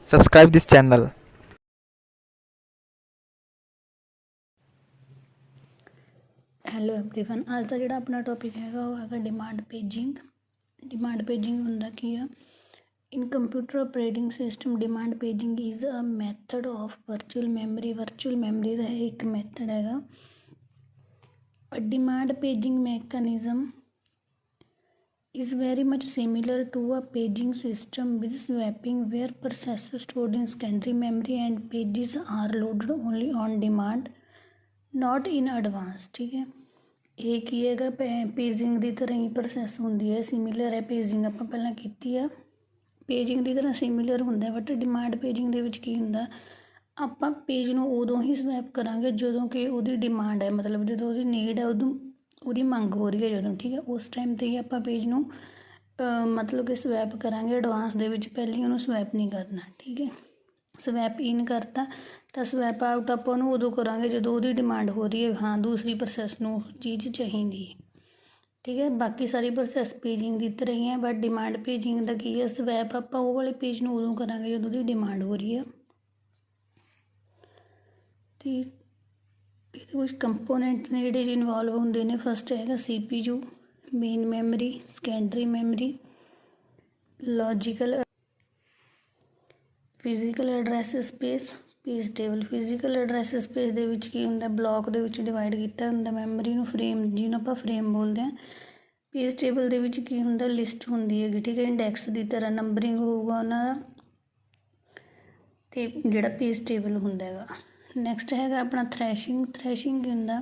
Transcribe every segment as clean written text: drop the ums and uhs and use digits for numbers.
Subscribe this channel. Hello everyone, ਅੱਜ ਦਾ ਜਿਹੜਾ ਆਪਣਾ ਟੌਪਿਕ ਹੈਗਾ ਉਹ ਹੈਗਾ ਡਿਮਾਂਡ ਪੇਜਿੰਗ। ਡਿਮਾਂਡ ਪੇਜਿੰਗ ਹੁੰਦਾ ਕੀ ਆ? In computer operating system demand paging is a method of virtual memory ਦਾ ਇੱਕ ਮੈਥਡ ਹੈਗਾ। Demand paging mechanism is very much similar to a paging system with swapping where processes stored in secondary memory and pages are loaded only on demand not in advance। ठीक है, ਇਹ ਕੀ ਹੈਗਾ? ਪੇਜਿੰਗ ਦੀ ਤਰ੍ਹਾਂ ਹੀ process ਹੁੰਦੀ ਹੈ, similar ਹੈ। ਪੇਜਿੰਗ ਆਪਾਂ ਪਹਿਲਾਂ ਕੀਤੀ ਆ, ਪੇਜਿੰਗ ਦੀ ਤਰ੍ਹਾਂ ਸਿਮਿਲਰ ਹੁੰਦਾ। ਬਟ ਡਿਮਾਂਡ ਪੇਜਿੰਗ ਦੇ ਵਿੱਚ ਕੀ ਹੁੰਦਾ, ਆਪਾਂ ਪੇਜ ਨੂੰ ਉਦੋਂ ਹੀ ਸਵੈਪ ਕਰਾਂਗੇ ਜਦੋਂ ਕਿ ਉਹਦੀ ਡਿਮਾਂਡ ਹੈ, ਮਤਲਬ ਜਦੋਂ ਉਹਦੀ ਨੀਡ ਹੈ, ਉਦੋਂ ਉਹਦੀ ਮੰਗ ਹੋ ਰਹੀ ਹੈ ਜਦੋਂ। ਠੀਕ ਹੈ, ਉਸ ਟਾਈਮ 'ਤੇ ਹੀ ਆਪਾਂ ਪੇਜ ਨੂੰ ਮਤਲਬ ਕਿ ਸਵੈਪ ਕਰਾਂਗੇ। ਐਡਵਾਂਸ ਦੇ ਵਿੱਚ ਪਹਿਲਾਂ ਉਹਨੂੰ ਸਵੈਪ ਨਹੀਂ ਕਰਨਾ। ਠੀਕ ਹੈ, ਸਵੈਪ ਇਨ ਕਰਤਾ ਤਾਂ ਸਵੈਪ ਆਊਟ ਆਪਾਂ ਉਹਨੂੰ ਉਦੋਂ ਕਰਾਂਗੇ ਜਦੋਂ ਉਹਦੀ ਡਿਮਾਂਡ ਹੋ ਰਹੀ ਹੈ, ਹਾਂ ਦੂਸਰੀ ਪ੍ਰੋਸੈਸ ਨੂੰ ਚੀਜ਼ ਚਾਹੀਦੀ ਹੈ। ਠੀਕ ਹੈ, ਬਾਕੀ ਸਾਰੀ ਪ੍ਰੋਸੈਸ ਪੇਜਿੰਗ ਦੀ ਤਰ੍ਹਾਂ ਹੀ ਹੈ, ਬਟ ਡਿਮਾਂਡ ਪੇਜਿੰਗ ਦਾ ਕੀ ਹੈ, ਸਵੈਪ ਆਪਾਂ ਉਹ ਵਾਲੇ ਪੇਜ ਨੂੰ ਉਦੋਂ ਕਰਾਂਗੇ ਜਦੋਂ ਉਹਦੀ ਡਿਮਾਂਡ ਹੋ ਰਹੀ ਹੈ। ਅਤੇ ਇਹਦੇ ਕੁਛ ਕੰਪੋਨੈਂਟ ਨੇ ਜਿਹੜੇ ਇਨਵੋਲਵ ਹੁੰਦੇ ਨੇ। ਫਸਟ ਹੈਗਾ CPU, main memory, secondary memory, logical, physical address space, page table. Physical address space ਦੇ ਵਿੱਚ ਕੀ ਹੁੰਦਾ, ਬਲੋਕ ਦੇ ਵਿੱਚ ਡਿਵਾਈਡ ਕੀਤਾ ਹੁੰਦਾ ਮੈਮਰੀ ਨੂੰ, ਫਰੇਮ ਜਿਹਨੂੰ ਆਪਾਂ ਫਰੇਮ ਬੋਲਦੇ ਹਾਂ। ਪੇਜ ਟੇਬਲ ਦੇ ਵਿੱਚ ਕੀ ਹੁੰਦਾ, ਲਿਸਟ ਹੁੰਦੀ ਹੈਗੀ। ਠੀਕ ਹੈ, ਇੰਡੈਕਸ ਦੀ ਤਰ੍ਹਾਂ ਨੰਬਰਿੰਗ ਹੋਊਗਾ ਉਹਨਾਂ ਦਾ, ਅਤੇ ਜਿਹੜਾ ਪੇਜ ਟੇਬਲ ਹੁੰਦਾ ਹੈਗਾ। ਨੈਕਸਟ ਹੈਗਾ ਆਪਣਾ ਥ੍ਰੈਸ਼ਿੰਗ ਕੀ ਹੁੰਦਾ?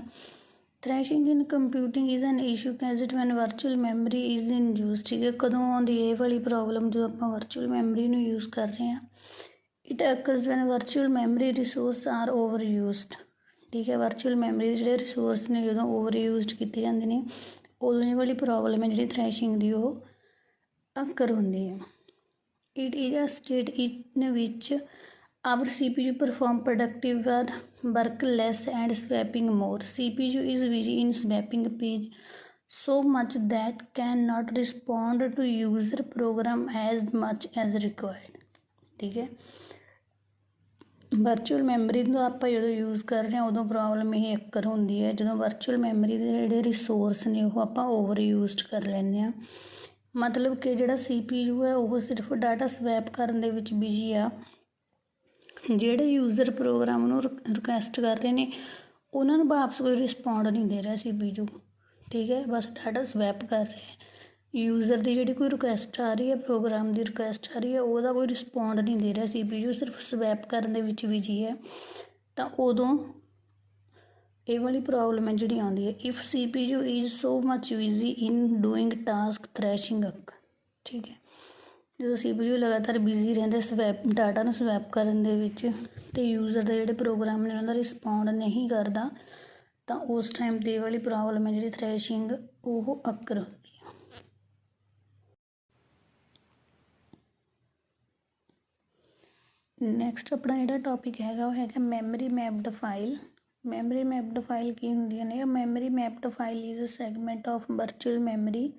Thrashing in computing is an issue caused when virtual memory is in use. ਠੀਕ ਹੈ, ਕਦੋਂ ਆਉਂਦੀ ਇਹ ਵਾਲੀ ਪ੍ਰੋਬਲਮ? ਜਦੋਂ ਆਪਾਂ ਵਰਚੁਅਲ ਮੈਮਰੀ ਨੂੰ ਯੂਜ਼ ਕਰ ਰਹੇ ਹਾਂ। It occurs when virtual memory resource are overused. ਠੀਕ ਹੈ, ਵਰਚੁਅਲ ਮੈਮਰੀ ਦੇ ਜਿਹੜੇ ਰਿਸੋਰਸ ਨੇ ਜਦੋਂ ਓਵਰ ਯੂਜ਼ਡ ਕੀਤੇ ਜਾਂਦੇ ਨੇ, ਉਦੋਂ ਇਹ ਵਾਲੀ ਪ੍ਰੋਬਲਮ ਹੈ ਜਿਹੜੀ ਥ੍ਰੈਸ਼ਿੰਗ ਦੀ ਉਹ ਅਕਰ ਹੁੰਦੀ ਹੈ। It is a state in which our CPU perform productive work less and swapping more. CPU is busy in swapping page so much that cannot respond to user program as much as required. ठीक है, virtual memory ਨੂੰ ਆਪਾਂ ਜਦੋਂ use ਕਰ ਰਹੇ ਹਾਂ ਉਦੋਂ problem ਇਹ ਅਕਰ ਹੁੰਦੀ ਹੈ ਜਦੋਂ ਵਰਚੁਅਲ ਮੈਮਰੀ ਦੇ ਜਿਹੜੇ ਰਿਸੋਰਸ ਨੇ ਉਹ ਆਪਾਂ ਓਵਰ ਯੂਜ਼ਡ ਕਰ ਲੈਂਦੇ ਹਾਂ। ਮਤਲਬ ਕਿ ਜਿਹੜਾ CPU ਹੈ ਉਹ ਸਿਰਫ ਡਾਟਾ ਸਵੈਪ ਕਰਨ ਦੇ ਵਿੱਚ ਬਿਜੀ ਆ। ਜਿਹੜੇ ਯੂਜ਼ਰ ਪ੍ਰੋਗਰਾਮ ਨੂੰ ਰਿਕੁਐਸਟ ਕਰ ਰਹੇ ਨੇ ਉਹਨਾਂ ਨੂੰ ਵਾਪਸ ਕੋਈ ਰਿਸਪੌਂਡ ਨਹੀਂ ਦੇ ਰਿਹਾ CPU। ਠੀਕ ਹੈ, ਬਸ ਡਾਟਾ ਸਵੈਪ ਕਰ ਰਿਹਾ। ਯੂਜ਼ਰ ਦੀ ਜਿਹੜੀ ਕੋਈ ਰਿਕੁਐਸਟ ਆ ਰਹੀ ਹੈ, ਪ੍ਰੋਗਰਾਮ ਦੀ ਰਿਕੁਐਸਟ ਆ ਰਹੀ ਹੈ, ਉਹਦਾ ਕੋਈ ਰਿਸਪੌਂਡ ਨਹੀਂ ਦੇ ਰਿਹਾ CPU, ਸਿਰਫ ਸਵੈਪ ਕਰਨ ਦੇ ਵਿੱਚ ਬਿਜੀ ਹੈ। ਤਾਂ ਉਦੋਂ ਇਹ ਵਾਲੀ ਪ੍ਰੋਬਲਮ ਹੈ ਜਿਹੜੀ ਆਉਂਦੀ ਹੈ। If CPU is so much busy in doing task thrashing ਅਕ। ਠੀਕ ਹੈ, ਜਦੋਂ CPU ਲਗਾਤਾਰ ਬਿਜ਼ੀ ਰਹਿੰਦੇ ਸਵੈਪ ਡਾਟਾ ਨੂੰ ਸਵੈਪ ਕਰਨ ਦੇ ਵਿੱਚ, ਅਤੇ ਯੂਜ਼ਰ ਦੇ ਜਿਹੜੇ ਪ੍ਰੋਗਰਾਮ ਨੇ ਉਹਨਾਂ ਦਾ ਰਿਸਪੌਂਡ ਨਹੀਂ ਕਰਦਾ, ਤਾਂ ਉਸ ਟਾਈਮ 'ਤੇ ਇਹ ਵਾਲੀ ਪ੍ਰੋਬਲਮ ਹੈ ਜਿਹੜੀ ਥ੍ਰੈਸ਼ਿੰਗ ਉਹ ਅਕਰ ਹੁੰਦੀ ਹੈ। ਨੈਕਸਟ ਆਪਣਾ ਜਿਹੜਾ ਟੌਪਿਕ ਹੈਗਾ ਉਹ ਹੈਗਾ memory mapped file. Memory mapped file ਕੀ ਹੁੰਦੀਆਂ ਨੇ? Memory mapped file is a segment of virtual memory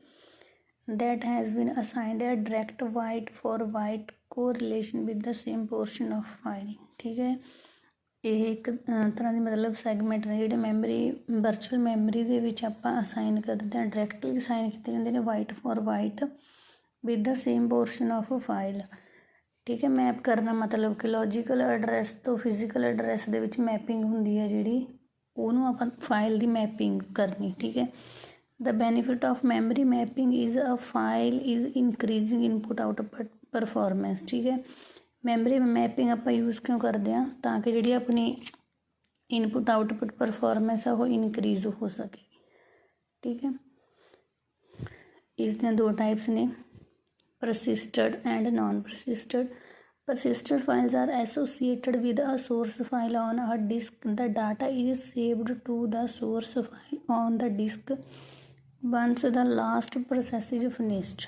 that has been assigned a direct byte for byte correlation with the same portion of file। ਠੀਕ ਹੈ, ਇਹ ਇੱਕ ਤਰ੍ਹਾਂ ਦੀ ਮਤਲਬ segment ਨੇ ਜਿਹੜੇ ਮੈਮਰੀ ਵਰਚੁਅਲ ਮੈਮਰੀ ਦੇ ਵਿੱਚ ਆਪਾਂ ਅਸਾਈਨ ਕਰਦੇ ਹਾਂ, ਡਾਇਰੈਕਟਲੀ ਅਸਾਈਨ ਕੀਤੇ ਜਾਂਦੇ ਨੇ byte for byte with the same portion of file. ਠੀਕ ਹੈ, ਮੈਪ ਕਰਨਾ ਮਤਲਬ ਕਿ ਲੌਜੀਕਲ ਐਡਰੈਸ ਤੋਂ ਫਿਜ਼ੀਕਲ ਐਡਰੈਸ ਦੇ ਵਿੱਚ ਮੈਪਿੰਗ ਹੁੰਦੀ ਹੈ ਜਿਹੜੀ, ਉਹਨੂੰ ਆਪਾਂ ਫਾਈਲ ਦੀ ਮੈਪਿੰਗ ਕਰਨੀ। ਠੀਕ ਹੈ, the benefit of memory mapping is a file is increasing input output performance। ਠੀਕ ਹੈ, ਮੈਮਰੀ ਮੈਪਿੰਗ ਆਪਾਂ ਯੂਜ਼ ਕਿਉਂ ਕਰਦੇ ਹਾਂ? ਤਾਂ ਕਿ ਜਿਹੜੀ ਆਪਣੀ ਇਨਪੁਟ ਆਊਟਪੁੱਟ ਪਰਫੋਰਮੈਂਸ ਆ ਉਹ ਇਨਕਰੀਜ਼ ਹੋ ਸਕੇ। ਠੀਕ ਹੈ, ਇਸ ਦੀਆਂ ਦੋ ਟਾਈਪਸ ਨੇ, persisted and non-persisted। Persisted files are associated with a source file on a disk. The data is saved to the source file on the disk once the last process is finished।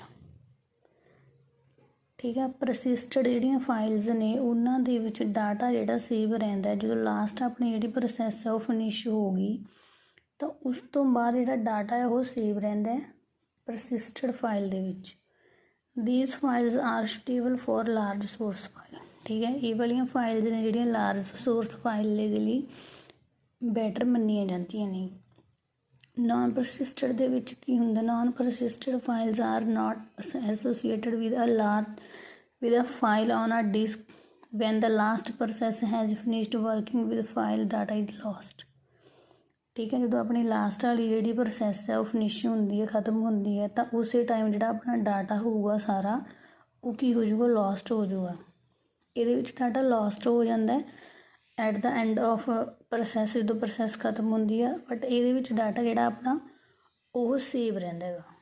ਠੀਕ ਹੈ, ਪਰਸਿਸਟਡ ਜਿਹੜੀਆਂ files ਨੇ ਉਹਨਾਂ ਦੇ ਵਿੱਚ data ਜਿਹੜਾ save ਰਹਿੰਦਾ ਜਦੋਂ ਲਾਸਟ ਆਪਣੀ ਜਿਹੜੀ ਪ੍ਰੋਸੈਸ ਹੈ ਉਹ ਫਿਨਿਸ਼ ਹੋ ਗਈ, ਤਾਂ ਉਸ ਤੋਂ ਬਾਅਦ ਜਿਹੜਾ ਡਾਟਾ ਹੈ ਉਹ ਸੇਵ ਰਹਿੰਦਾ ਪਰਸਿਸਟਡ ਫਾਈਲ ਦੇ ਵਿੱਚ। These files are stable for large source file। ਠੀਕ ਹੈ। ਇਹ ਵਾਲੀਆਂ ਫਾਈਲਸ ਨੇ ਜਿਹੜੀਆਂ ਲਾਰਜ ਸੋਰਸ ਫਾਈਲ ਦੇ ਲਈ ਬੈਟਰ ਮੰਨੀਆਂ ਜਾਂਦੀਆਂ ਨੇ। ਨਾਨ ਪਰਸਿਸਟਡ ਦੇ ਵਿੱਚ ਕੀ ਹੁੰਦਾ, non persisted files are not associated with a file on a disk when the last process has finished working with file data is lost। ਠੀਕ ਹੈ, ਜਦੋਂ ਆਪਣੀ ਲਾਸਟ ਵਾਲੀ ਜਿਹੜੀ ਪ੍ਰੋਸੈਸ ਹੈ ਉਹ ਫਿਨਿਸ਼ ਹੁੰਦੀ ਹੈ, ਖ਼ਤਮ ਹੁੰਦੀ ਹੈ, ਤਾਂ ਉਸੇ ਟਾਈਮ ਜਿਹੜਾ ਆਪਣਾ ਡਾਟਾ ਹੋਊਗਾ ਸਾਰਾ ਉਹ ਕੀ ਹੋ ਜਾਊਗਾ, ਲੋਸਟ ਹੋ ਜਾਊਗਾ। ਇਹਦੇ ਵਿੱਚ ਡਾਟਾ ਲੋਸਟ ਹੋ ਜਾਂਦਾ ਹੈ at the end of process, ਜਦੋਂ ਪ੍ਰੋਸੈਸ ਖ਼ਤਮ ਹੁੰਦੀ ਆ, ਬਟ ਇਹਦੇ ਵਿੱਚ ਡਾਟਾ ਜਿਹੜਾ ਆਪਣਾ ਉਹ ਸੇਵ ਰਹਿੰਦਾ ਹੈਗਾ।